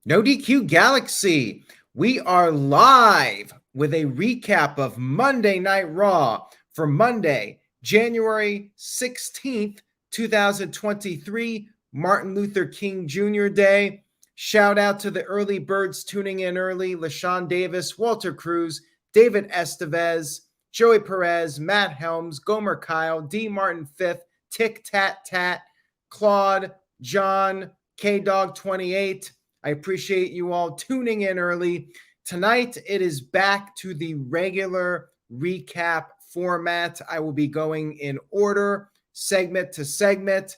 No DQ Galaxy, we are live with a recap of Monday Night Raw for Monday, January 16th, 2023, Martin Luther King Jr. Day. Shout out to the early birds tuning in early: LaShawn Davis, Walter Cruz, David Estevez, Joey Perez, Matt Helms, Gomer Kyle, D. Martin Fifth, Tick Tat Tat, Claude, John, K-Dog 28. I appreciate you all tuning in early. Tonight, it is back to the regular recap format. I will be going in order, segment to segment.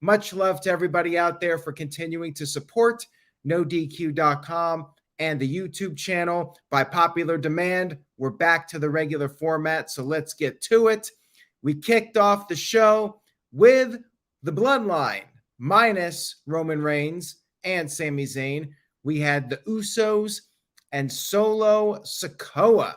Much love to everybody out there for continuing to support NoDQ.com and the YouTube channel. By popular demand, we're back to the regular format, so let's get to it. We kicked off the show with the Bloodline, minus Roman Reigns and Sami Zayn. We had the Usos and Solo Sikoa.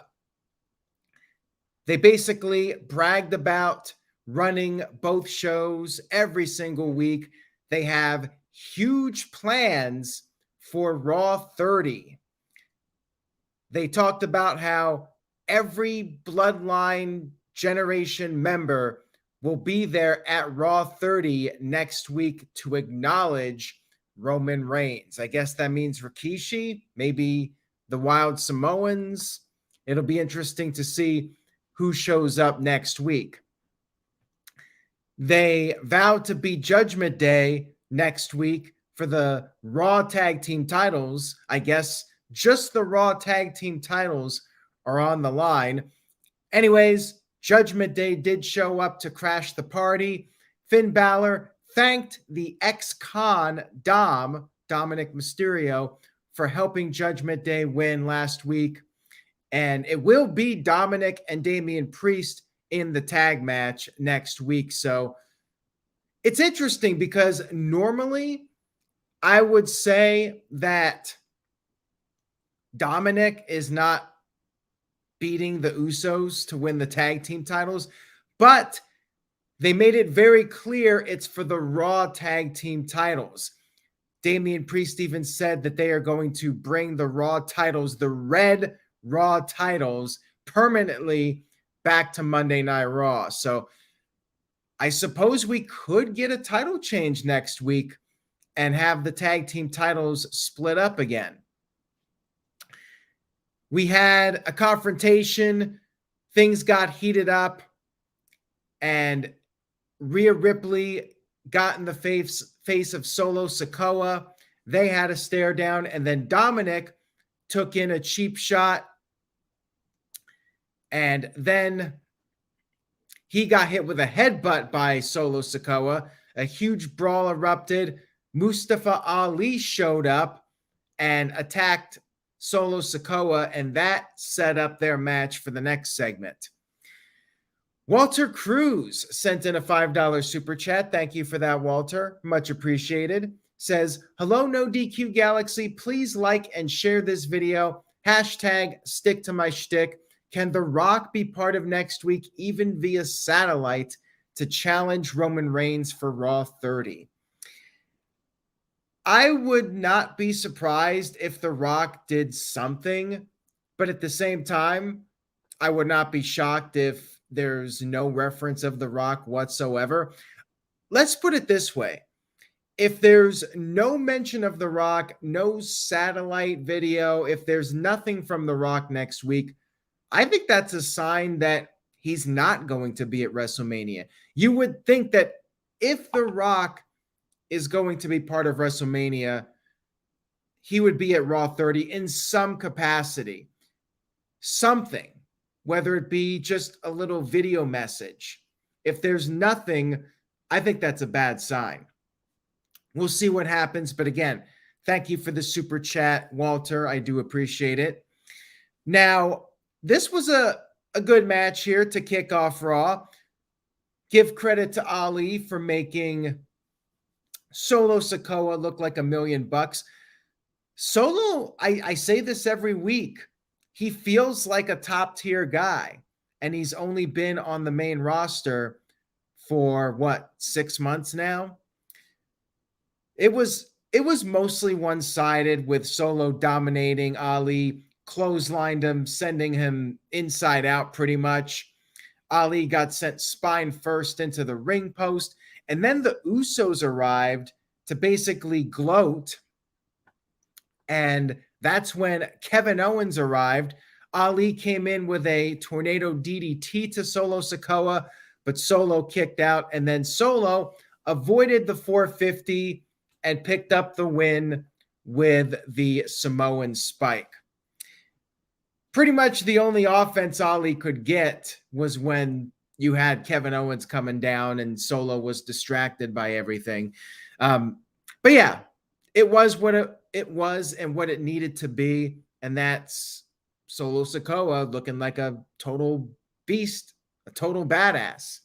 They basically bragged about running both shows every single week. They have huge plans for Raw 30. They talked about how every Bloodline generation member will be there at Raw 30 next week to acknowledge Roman Reigns. I guess that means Rikishi, maybe the Wild Samoans. It'll be interesting to see who shows up next week. They vowed to be Judgment Day next week for the Raw Tag Team titles. I guess just the Raw Tag Team titles are on the line. Anyways, Judgment Day did show up to crash the party. Finn Bálor thanked the ex-con Dominik Mysterio for helping Judgment Day win last week. And it will be Dominik and Damian Priest in the tag match next week. So it's interesting because normally I would say that Dominik is not beating the Usos to win the tag team titles, but they made it very clear it's for the Raw tag team titles. Damian Priest even said that they are going to bring the Raw titles, the red Raw titles, permanently back to Monday Night Raw. So I suppose we could get a title change next week and have the tag team titles split up again. We had a confrontation. Things got heated up, and Rhea Ripley got in the face of Solo Sikoa. They had a stare down, and then Dominik took in a cheap shot, and then he got hit with a headbutt by Solo Sikoa. A huge brawl erupted. Mustafa Ali showed up and attacked Solo Sikoa, and that set up their match for the next segment. Walter Cruz sent in a $5 super chat. Thank you for that, Walter. Much appreciated. Says, hello, No DQ Galaxy. Please like and share this video. Hashtag stick to my shtick. Can The Rock be part of next week, even via satellite, to challenge Roman Reigns for Raw 30? I would not be surprised if The Rock did something, but at the same time, I would not be shocked if there's no reference of The Rock whatsoever. Let's put it this way. If there's no mention of The Rock, no satellite video, if there's nothing from The Rock next week, I think that's a sign that he's not going to be at WrestleMania. You would think that if The Rock is going to be part of WrestleMania, he would be at Raw 30 in some capacity. Something, whether it be just a little video message. If there's nothing, I think that's a bad sign. We'll see what happens. But again, thank you for the super chat, Walter. I do appreciate it. Now, this was a good match here to kick off Raw. Give credit to Ali for making Solo Sikoa look like $1 million. Solo, I say this every week, he feels like a top tier guy, and he's only been on the main roster for 6 months now. It was it was mostly one-sided with Solo dominating Ali, clotheslined him, sending him inside out pretty much. Ali got sent spine first into the ring post, and then the Usos arrived to basically gloat. And that's when Kevin Owens arrived. Ali came in with a tornado DDT to Solo Sikoa, but Solo kicked out, and then Solo avoided the 450 and picked up the win with the Samoan spike. Pretty much the only offense Ali could get was when you had Kevin Owens coming down and Solo was distracted by everything. But yeah, it was what it was and what it needed to be. And that's Solo Sikoa looking like a total beast, a total badass.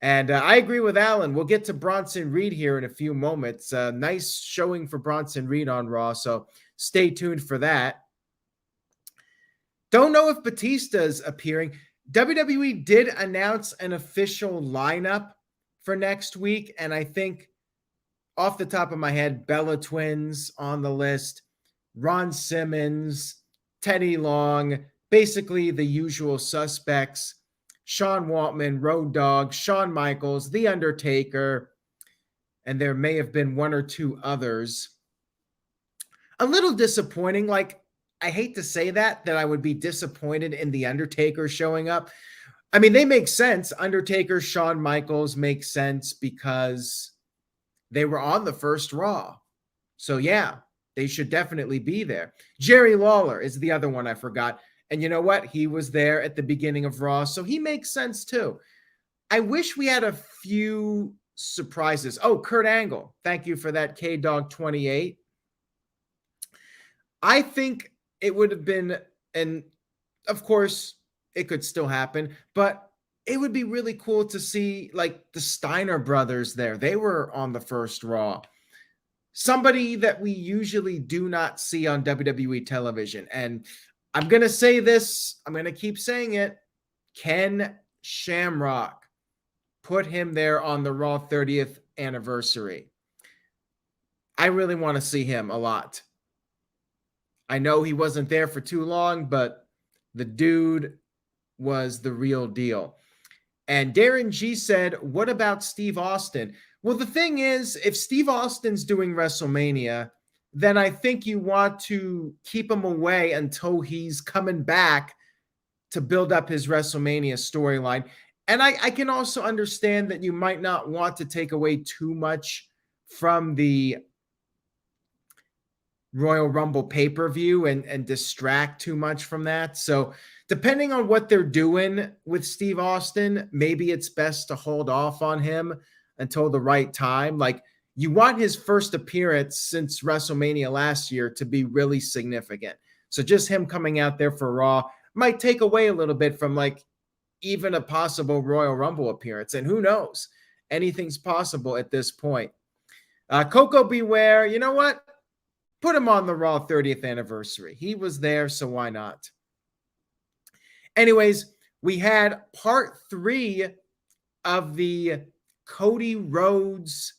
And I agree with Alan. We'll get to Bronson Reed here in a few moments. Nice showing for Bronson Reed on Raw, so stay tuned for that. Don't know if Batista's appearing. WWE did announce an official lineup for next week, and I think off the top of my head, Bella Twins on the list, Ron Simmons, Teddy Long, basically the usual suspects. Sean Waltman, Road Dogg, Shawn Michaels, The Undertaker, and there may have been one or two others. A little disappointing. Like, I hate to say that I would be disappointed in The Undertaker showing up. I mean, they make sense. Undertaker, Shawn Michaels make sense because they were on the first Raw. So yeah, they should definitely be there. Jerry Lawler is the other one I forgot. And you know what? He was there at the beginning of Raw, so he makes sense too. I wish we had a few surprises. Oh, Kurt Angle. Thank you for that, K-Dog 28. I think it would have been, and of course, it could still happen, but it would be really cool to see like the Steiner brothers there. They were on the first Raw. Somebody that we usually do not see on WWE television. And I'm going to say this. I'm going to keep saying it. Ken Shamrock. Put him there on the Raw 30th anniversary. I really want to see him a lot. I know he wasn't there for too long, but the dude was the real deal. And Darren G said, what about Steve Austin? Well, the thing is, if Steve Austin's doing WrestleMania, then I think you want to keep him away until he's coming back to build up his WrestleMania storyline. And I can also understand that you might not want to take away too much from the Royal Rumble pay-per-view and distract too much from that. So depending on what they're doing with Steve Austin, maybe it's best to hold off on him until the right time. Like, you want his first appearance since WrestleMania last year to be really significant. So just him coming out there for Raw might take away a little bit from like even a possible Royal Rumble appearance. And who knows? Anything's possible at this point. Coco Beware, you know what? Put him on the Raw 30th anniversary. He was there, so why not? Anyways, we had part 3 of the Cody Rhodes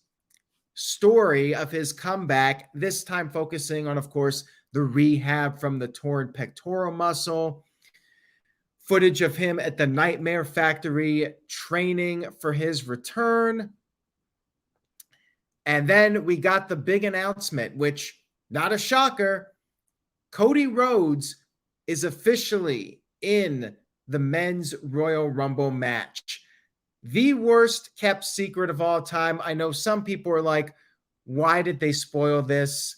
story of his comeback, this time focusing on, of course, the rehab from the torn pectoral muscle, footage of him at the Nightmare Factory training for his return. And then we got the big announcement, which, not a shocker, Cody Rhodes is officially in the men's Royal Rumble match. The worst kept secret of all time. I know some people are like, why did they spoil this?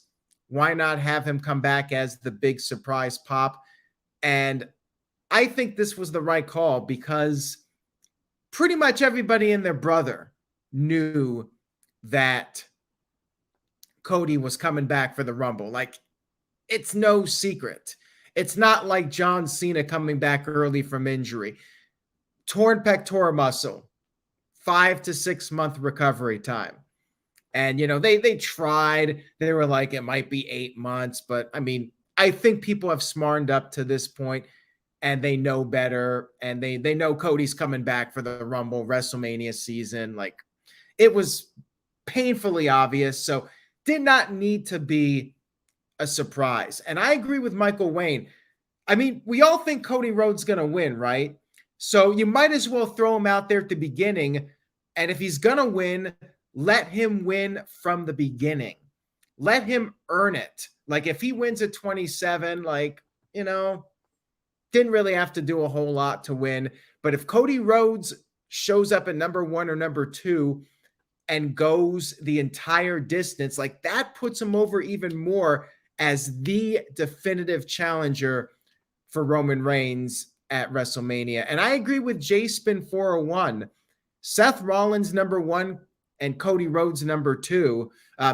Why not have him come back as the big surprise pop? And I think this was the right call because pretty much everybody and their brother knew that Cody was coming back for the Rumble. Like, it's no secret. It's not like John Cena coming back early from injury. Torn pectoral muscle, 5 to 6 month recovery time. And, you know, they tried. They were like, it might be 8 months. But, I mean, I think people have smartened up to this point and they know better. And they know Cody's coming back for the Rumble WrestleMania season. Like, it was painfully obvious. So did not need to be a surprise. And I agree with Michael Wayne. I mean, we all think Cody Rhodes is going to win, right? So you might as well throw him out there at the beginning. And if he's going to win, let him win from the beginning. Let him earn it. Like if he wins at 27, like, you know, didn't really have to do a whole lot to win. But if Cody Rhodes shows up at number 1 or number 2 and goes the entire distance, like that puts him over even more as the definitive challenger for Roman Reigns at WrestleMania. And I agree with J-Spin 401. Seth Rollins number 1 and Cody Rhodes number 2.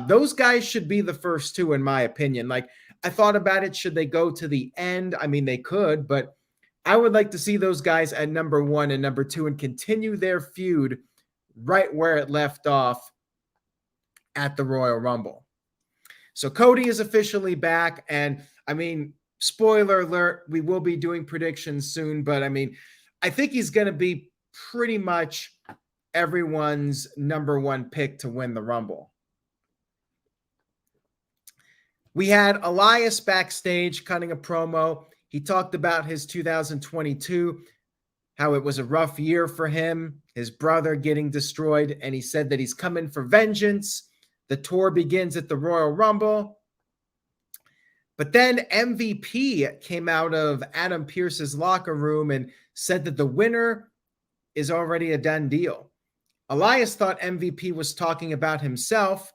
Those guys should be the first 2 in my opinion. Like I thought about it, should they go to the end? I mean, they could, but I would like to see those guys at number 1 and number 2 and continue their feud right where it left off at the Royal Rumble. So Cody is officially back. And I mean, spoiler alert, we will be doing predictions soon, but I mean, I think he's going to be pretty much everyone's number 1 pick to win the Rumble. We had Elias backstage cutting a promo. He talked about his 2022, how it was a rough year for him, his brother getting destroyed, and he said that he's coming for vengeance. The tour begins at the Royal Rumble. But then MVP came out of Adam Pearce's locker room and said that the winner is already a done deal. Elias thought MVP was talking about himself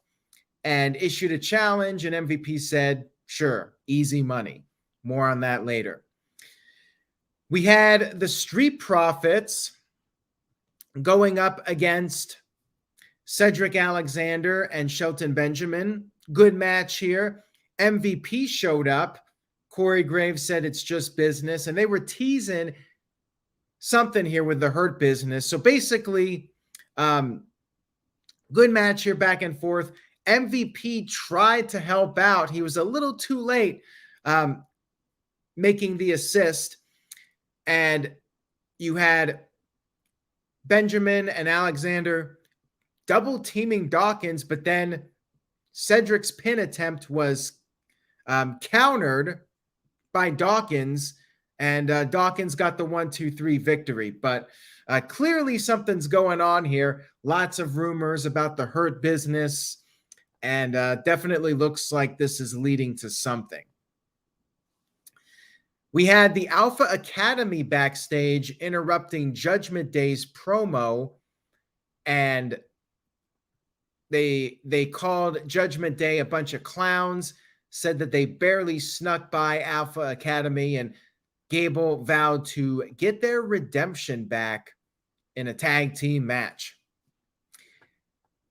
and issued a challenge, and MVP said, sure, easy money. More on that later. We had the Street Profits going up against Cedric Alexander and Shelton Benjamin. Good match here. MVP showed up. Corey Graves said it's just business, and they were teasing something here with the Hurt Business. So basically, good match here, back and forth. MVP tried to help out. He was a little too late making the assist. And you had Benjamin and Alexander double teaming Dawkins, but then Cedric's pin attempt was countered by Dawkins, and Dawkins got the 1-2-3 victory. But clearly something's going on here. Lots of rumors about the Hurt Business, and definitely looks like this is leading to something. We had the Alpha Academy backstage interrupting Judgment Day's promo, and they called Judgment Day a bunch of clowns, said that they barely snuck by Alpha Academy, and Gable vowed to get their redemption back in a tag team match.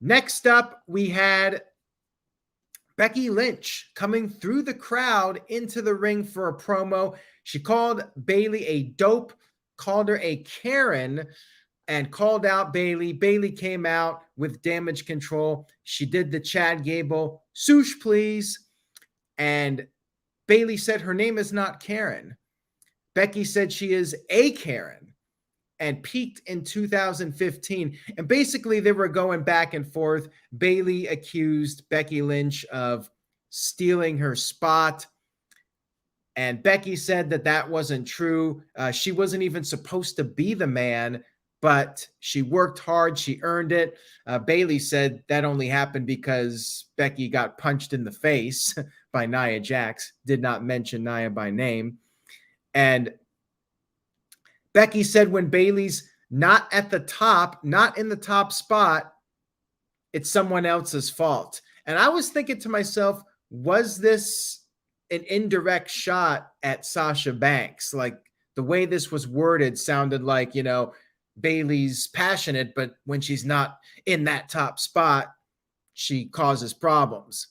Next up, we had Becky Lynch coming through the crowd into the ring for a promo. She called Bayley a dope, called her a Karen, and called out Bayley. Bayley came out with Damage Control. She did the Chad Gable, "Swoosh, please." And Bayley said her name is not Karen. Becky said she is a Karen and peaked in 2015. And basically they were going back and forth. Bayley accused Becky Lynch of stealing her spot, and Becky said that that wasn't true. She wasn't even supposed to be the man, but she worked hard. She earned it. Bayley said that only happened because Becky got punched in the face by Nia Jax. Did not mention Nia by name. And Becky said when Bayley's not at the top, not in the top spot, it's someone else's fault. And I was thinking to myself, was this an indirect shot at Sasha Banks? Like the way this was worded sounded like, you know, Bayley's passionate, but when she's not in that top spot, she causes problems.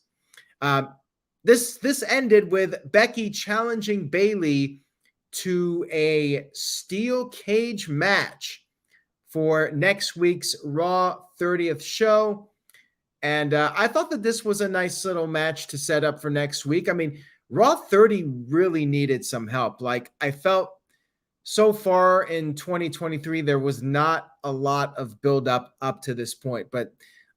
This ended with Becky challenging Bayley to a steel cage match for next week's Raw 30th show. And I thought that this was a nice little match to set up for next week. I mean, Raw 30 really needed some help. Like I felt so far in 2023, there was not a lot of build up to this point, but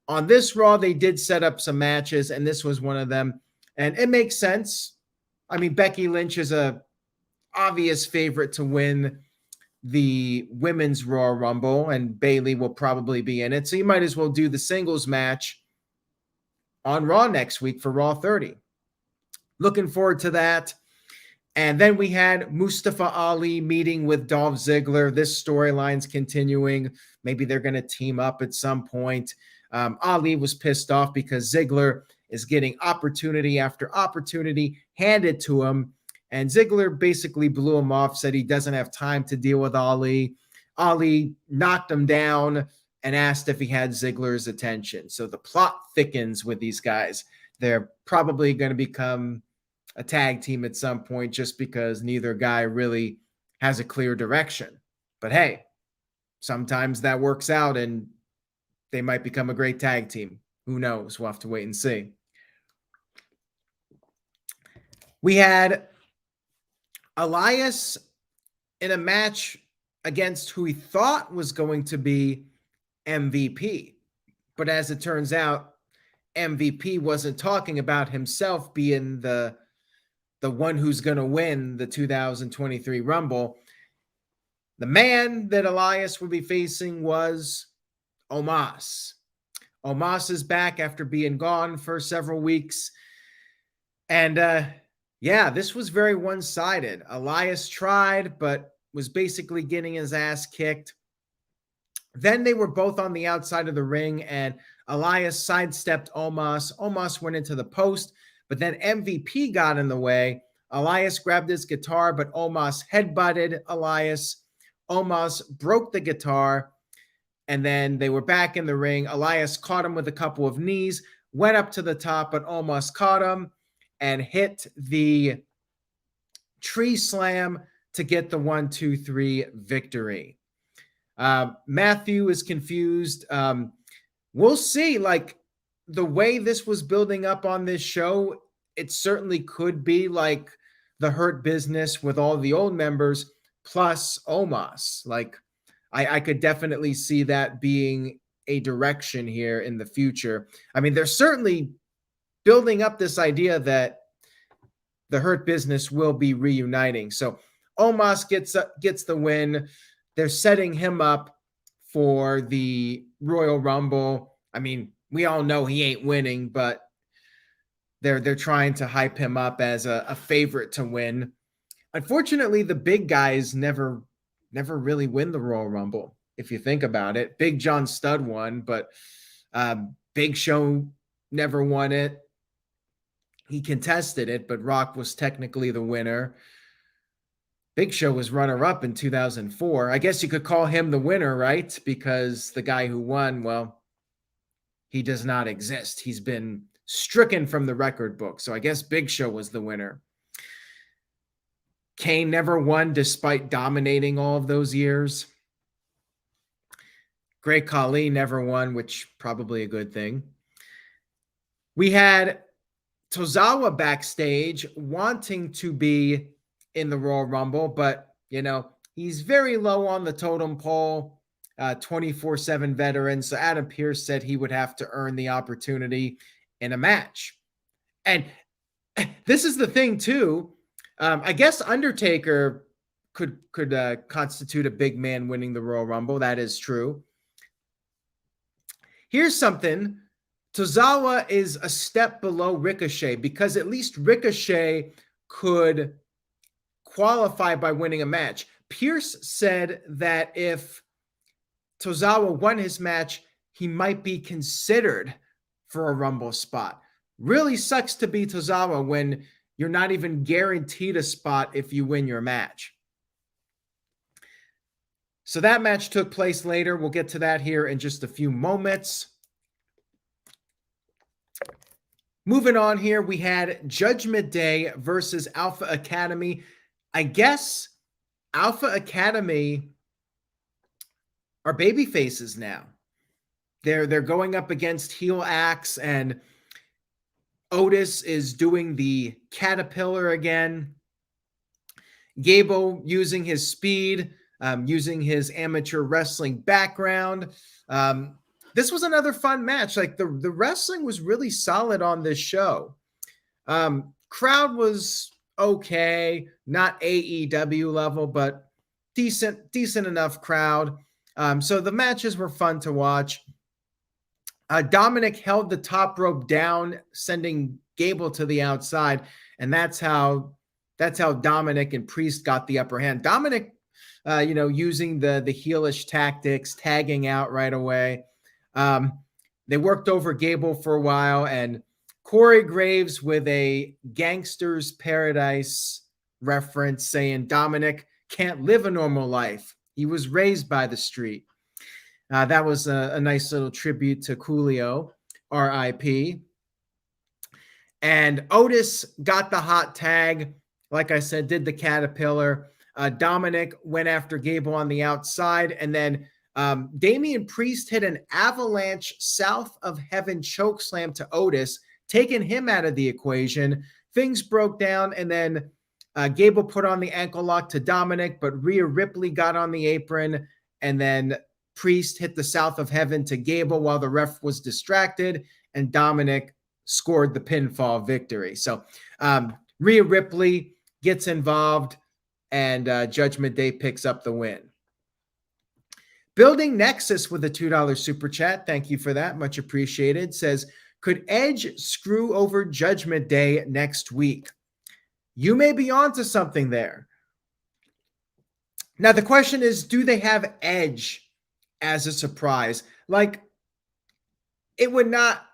On this Raw, they did set up some matches, and this was one of them. And it makes sense. I mean, Becky Lynch is a obvious favorite to win the women's Royal Rumble, and Bayley will probably be in it. So you might as well do the singles match on Raw next week for Raw 30. Looking forward to that. And then we had Mustafa Ali meeting with Dolph Ziggler. This storyline's continuing. Maybe they're going to team up at some point. Ali was pissed off because Ziggler is getting opportunity after opportunity handed to him. And Ziggler basically blew him off, said he doesn't have time to deal with Ali. Ali knocked him down and asked if he had Ziggler's attention. So the plot thickens with these guys. They're probably going to become a tag team at some point just because neither guy really has a clear direction. But hey, sometimes that works out and they might become a great tag team. Who knows? We'll have to wait and see. We had Elias in a match against who he thought was going to be MVP. But as it turns out, MVP wasn't talking about himself being the one who's going to win the 2023 Rumble. The man that Elias would be facing was Omos. Omos is back after being gone for several weeks. And yeah, this was very one-sided. Elias tried, but was basically getting his ass kicked. Then they were both on the outside of the ring, and Elias sidestepped Omos. Omos went into the post, but then MVP got in the way. Elias grabbed his guitar, but Omos headbutted Elias. Omos broke the guitar, and then they were back in the ring. Elias caught him with a couple of knees, went up to the top, but Omos caught him and hit the tree slam to get the 1-2-3 victory. Matthew is confused. We'll see. Like, the way this was building up on this show, it certainly could be like the Hurt Business with all the old members plus Omos. Like, I could definitely see that being a direction here in the future. I mean, they're certainly building up this idea that the Hurt Business will be reuniting. So Omos gets the win. They're setting him up for the Royal Rumble. I mean, we all know he ain't winning, but they're trying to hype him up as a favorite to win. Unfortunately, the big guys never really win the Royal Rumble, if you think about it. Big John Studd won, but Big Show never won it. He contested it, but Rock was technically the winner. Big Show was runner-up in 2004. I guess you could call him the winner, right? Because the guy who won, well, he does not exist. He's been stricken from the record book. So I guess Big Show was the winner. Kane never won despite dominating all of those years. Great Khali never won, which probably a good thing. We had Tozawa backstage wanting to be in the Royal Rumble, but, you know, he's very low on the totem pole, 24/7 veteran. So Adam Pearce said he would have to earn the opportunity in a match. And this is the thing, too. I guess Undertaker could constitute a big man winning the Royal Rumble. That is true. Here's something. Tozawa is a step below Ricochet because at least Ricochet could qualify by winning a match. Pierce said that if Tozawa won his match, he might be considered for a Rumble spot. Really sucks to be Tozawa when you're not even guaranteed a spot if you win your match. So that match took place later. We'll get to that here in just a few moments. Moving on here, we had Judgment Day versus Alpha Academy. I guess Alpha Academy are baby faces now. They're going up against Heel Axe, and Otis is doing the caterpillar again. Gable using his speed, using his amateur wrestling background. this was another fun match. Like the wrestling was really solid on this show. Crowd was okay, not AEW level, but decent enough crowd. So the matches were fun to watch. Dominik held the top rope down, sending Gable to the outside, and that's how Dominik and Priest got the upper hand. Dominik, using the heelish tactics, tagging out right away. They worked over Gable for a while, and Corey Graves with a Gangster's Paradise reference saying Dominik can't live a normal life. He was raised by the street. That was a nice little tribute to Coolio, R.I.P. And Otis got the hot tag. Like I said, did the caterpillar. Dominik went after Gable on the outside. And then Damian Priest hit an avalanche south of heaven chokeslam to Otis, taking him out of the equation. Things broke down. And then Gable put on the ankle lock to Dominik, but Rhea Ripley got on the apron. And then Priest hit the south of heaven to Gable while the ref was distracted, and Dominik scored the pinfall victory. So Rhea Ripley gets involved, and Judgment Day picks up the win. Building Nexus with a $2 super chat. Thank you for that. Much appreciated. Says, could Edge screw over Judgment Day next week? You may be onto something there. Now, the question is, do they have Edge as a surprise? Like, it would not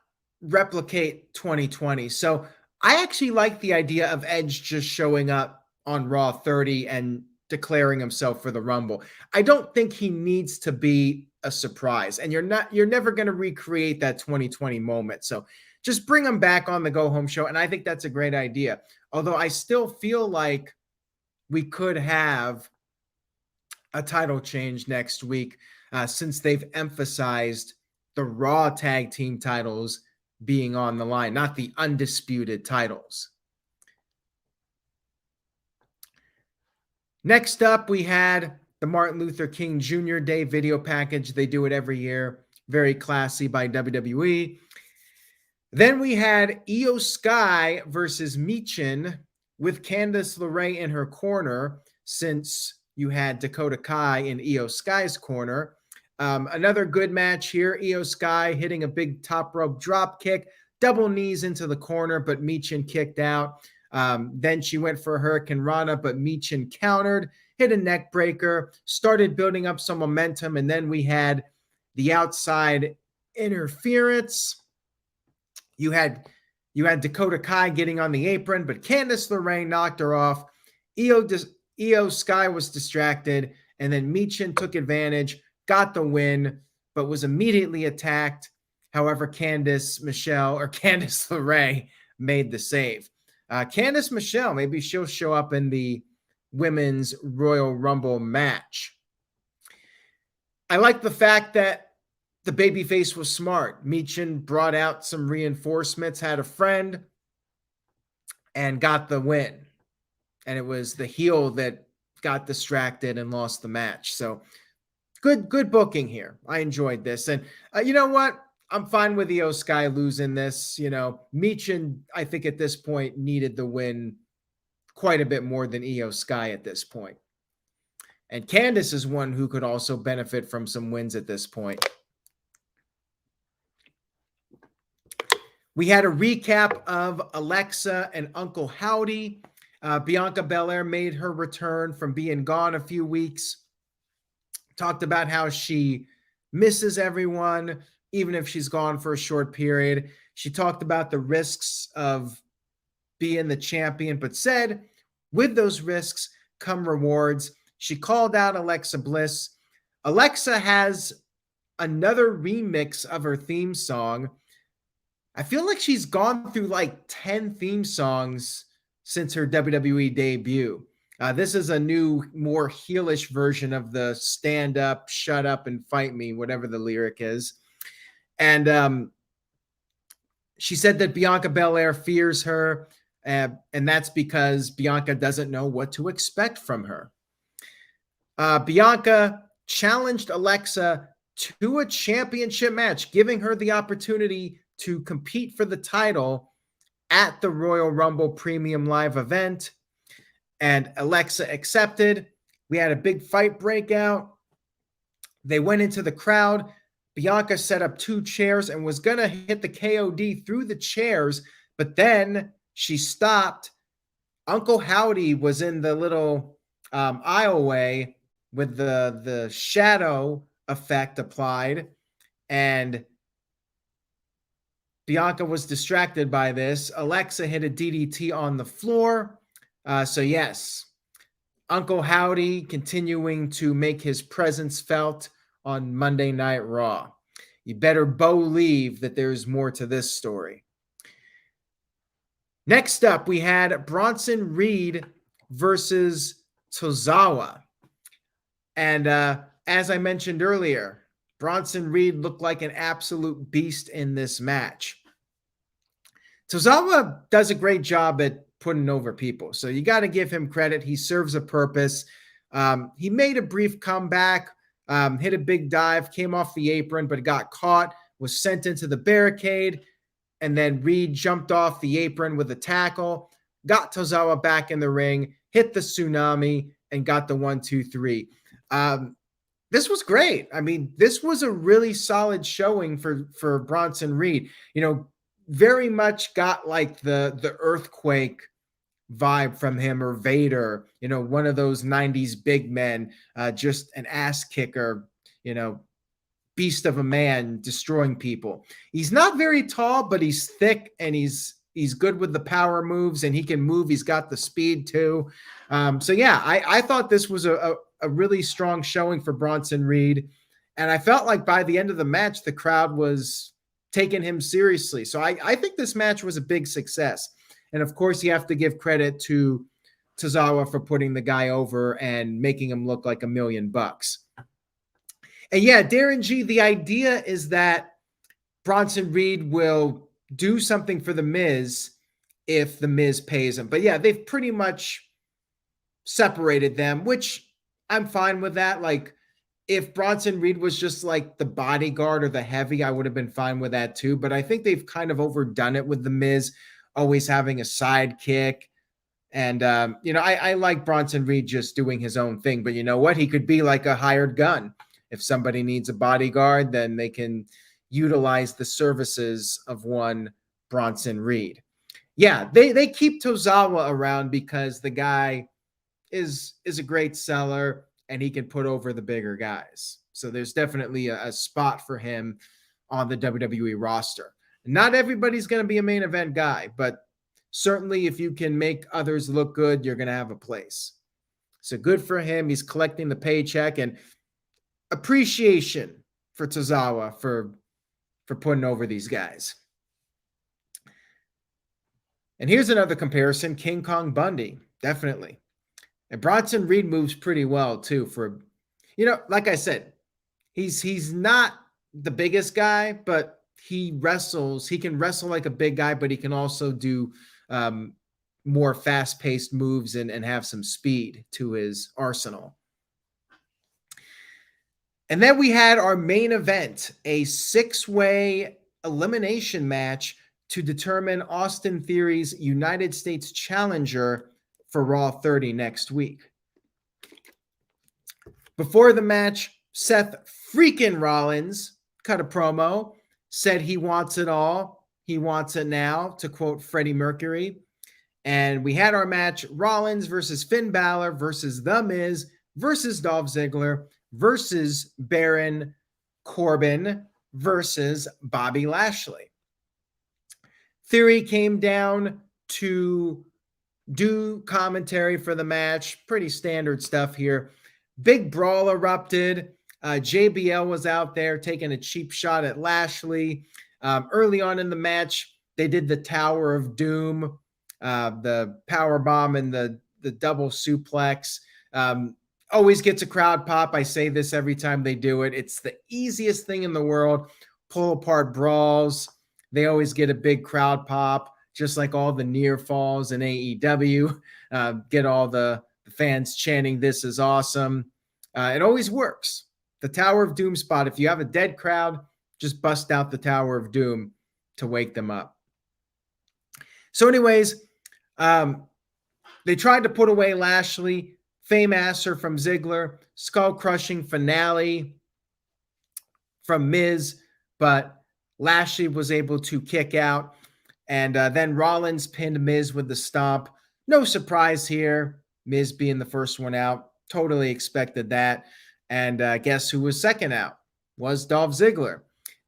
replicate 2020. So I actually like the idea of Edge just showing up on Raw 30 and declaring himself for the Rumble. I don't think he needs to be a surprise, and you're never going to recreate that 2020 moment. So just bring him back on the go home show. And I think that's a great idea. Although I still feel like we could have a title change next week, since they've emphasized the Raw tag team titles being on the line, not the undisputed titles. Next up, we had the Martin Luther King Jr. Day video package. They do it every year. Very classy by WWE. Then we had Io Sky versus Michin with Candice LeRae in her corner, since you had Dakota Kai in Io Sky's corner. Another good match here. Io Sky hitting a big top rope drop kick, double knees into the corner, but Michin kicked out. Then she went for a Hurricane Rana, but Michin countered, hit a neck breaker, started building up some momentum, and then we had the outside interference. You had Dakota Kai getting on the apron, but Candice LeRae knocked her off. Io Sky was distracted, and then Michin took advantage, got the win, but was immediately attacked. However, Candice LeRae made the save. Candice Michelle, maybe she'll show up in the Women's Royal Rumble match. I like the fact that the babyface was smart. Michin brought out some reinforcements, had a friend, and got the win. And it was the heel that got distracted and lost the match. So good booking here. I enjoyed this. And you know what? I'm fine with Io Sky losing this. Michin, I think at this point, needed the win quite a bit more than Io Sky at this point. And Candice is one who could also benefit from some wins at this point. We had a recap of Alexa and Uncle Howdy. Bianca Belair made her return from being gone a few weeks. Talked about how she misses everyone, even if she's gone for a short period. She talked about the risks of being the champion, but said, with those risks come rewards. She called out Alexa Bliss. Alexa has another remix of her theme song. I feel like she's gone through like 10 theme songs since her WWE debut. This is a new, more heelish version of the stand up, shut up, and fight me, whatever the lyric is. And she said that Bianca Belair fears her, and that's because Bianca doesn't know what to expect from her. Bianca challenged Alexa to a championship match, giving her the opportunity to compete for the title at the Royal Rumble Premium Live event. And Alexa accepted. We had a big fight breakout. They went into the crowd. Bianca set up 2 chairs and was going to hit the KOD through the chairs, but then she stopped. Uncle Howdy was in the little aisleway with the shadow effect applied, and Bianca was distracted by this. Alexa hit a DDT on the floor. So yes, Uncle Howdy continuing to make his presence felt on Monday Night Raw. You better believe that there's more to this story. Next up, we had Bronson Reed versus Tozawa. And as I mentioned earlier, Bronson Reed looked like an absolute beast in this match. Tozawa does a great job at putting over people, so you got to give him credit. He serves a purpose. He made a brief comeback, hit a big dive, came off the apron, but got caught, was sent into the barricade, and then Reed jumped off the apron with a tackle, got Tozawa back in the ring, hit the tsunami, and got the 1, 2, 3. This was great. I mean, this was a really solid showing for Bronson Reed. You know, very much got like the earthquake vibe from him, or Vader, you know, one of those 90s big men, just an ass kicker, you know, beast of a man destroying people. He's not very tall, but he's thick and he's good with the power moves, and he can move. He's got the speed too. So yeah, I thought this was a really strong showing for Bronson Reed. And I felt like by the end of the match, the crowd was taking him seriously. So I think this match was a big success. And of course, you have to give credit to Tozawa for putting the guy over and making him look like $1 million. And yeah, Darren G, the idea is that Bronson Reed will do something for The Miz if The Miz pays him. But yeah, they've pretty much separated them, which I'm fine with that. Like, if Bronson Reed was just like the bodyguard or the heavy, I would have been fine with that too. But I think they've kind of overdone it with The Miz always having a sidekick. And, you know, I like Bronson Reed just doing his own thing. But you know what? He could be like a hired gun. If somebody needs a bodyguard, then they can utilize the services of one Bronson Reed. Yeah, they keep Tozawa around because the guy is a great seller and he can put over the bigger guys. So there's definitely a spot for him on the WWE roster. Not everybody's going to be a main event guy, but certainly if you can make others look good, you're going to have a place. So good for him. He's collecting the paycheck, and appreciation for Tozawa for putting over these guys. And here's another comparison, King Kong Bundy, definitely. And Bronson Reed moves pretty well too for, you know, like I said, he's not the biggest guy, but he wrestles. He can wrestle like a big guy, but he can also do more fast-paced moves and have some speed to his arsenal. And then we had our main event, a 6-way elimination match to determine Austin Theory's United States challenger for Raw 30 next week. Before the match, Seth Freakin Rollins cut a promo, said he wants it all. He wants it now, to quote Freddie Mercury. And we had our match, Rollins versus Finn Bálor versus The Miz versus Dolph Ziggler versus Baron Corbin versus Bobby Lashley. Theory came down to do commentary for the match. Pretty standard stuff here. Big brawl erupted. JBL was out there taking a cheap shot at Lashley. Early on in the match, they did the Tower of Doom, the power bomb and the double suplex. Always gets a crowd pop. I say this every time they do it. It's the easiest thing in the world. Pull apart brawls. They always get a big crowd pop, just like all the near falls in AEW. Get all the fans chanting, "This is awesome." It always works. The Tower of Doom spot. If you have a dead crowd, just bust out the Tower of Doom to wake them up. So anyways, they tried to put away Lashley. Fameasser from Ziggler. Skull-crushing finale from Miz. But Lashley was able to kick out. And then Rollins pinned Miz with the stomp. No surprise here. Miz being the first one out. Totally expected that. And guess who was second out? Was Dolph Ziggler.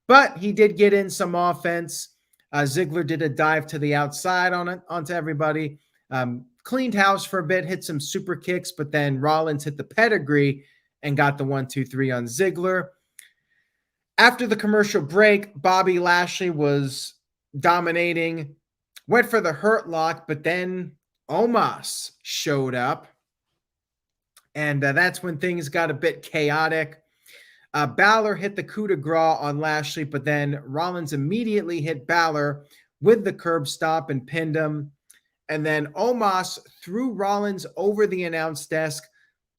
But he did get in some offense. Ziggler did a dive to the outside onto everybody. Cleaned house for a bit, hit some super kicks, but then Rollins hit the pedigree and got the 1-2-3 on Ziggler. After the commercial break, Bobby Lashley was dominating, went for the hurt lock, but then Omos showed up. And that's when things got a bit chaotic. Bálor hit the coup de grace on Lashley, but then Rollins immediately hit Bálor with the curb stomp and pinned him. And then Omos threw Rollins over the announce desk.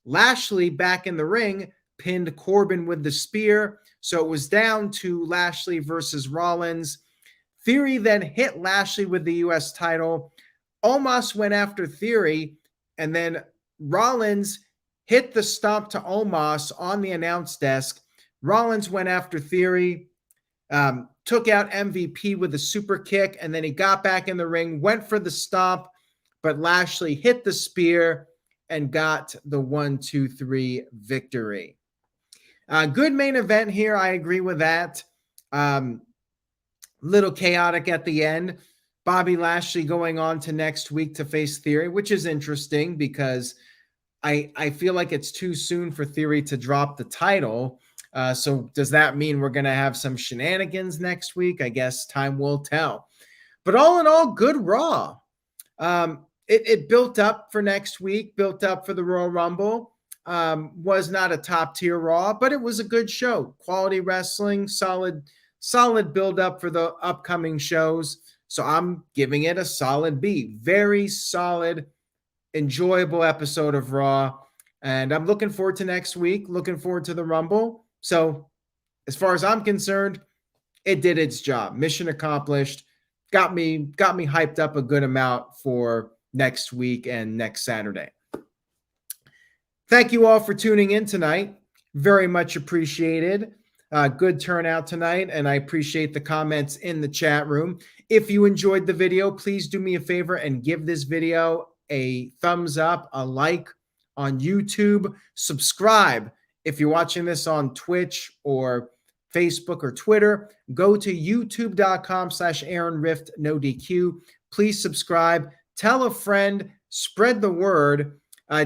Lashley back in the ring pinned Corbin with the spear. So it was down to Lashley versus Rollins. Theory then hit Lashley with the U.S. title. Omos went after Theory, and then Rollins hit the stomp to Omos on the announce desk. Rollins went after Theory, took out MVP with a super kick, and then he got back in the ring, went for the stomp, but Lashley hit the spear and got the 1-2-3 victory. Good main event here. I agree with that. Little chaotic at the end. Bobby Lashley going on to next week to face Theory, which is interesting because I feel like it's too soon for Theory to drop the title. So does that mean we're going to have some shenanigans next week? I guess time will tell. But all in all, good Raw. It built up for next week, built up for the Royal Rumble. Was not a top tier Raw, but it was a good show. Quality wrestling, solid build up for the upcoming shows. So I'm giving it a solid B. Very solid, enjoyable episode of Raw. And I'm looking forward to next week, looking forward to the Rumble. So as far as I'm concerned, it did its job. Mission accomplished. Got me hyped up a good amount for next week and next Saturday. Thank you all for tuning in tonight. Very much appreciated. Good turnout tonight, and I appreciate the comments in the chat room. If you enjoyed the video, please do me a favor and give this video a thumbs up, a like on YouTube. Subscribe if you're watching this on Twitch or Facebook or Twitter. Go to youtube.com/AaronRift, no DQ. Please subscribe. Tell a friend. Spread the word.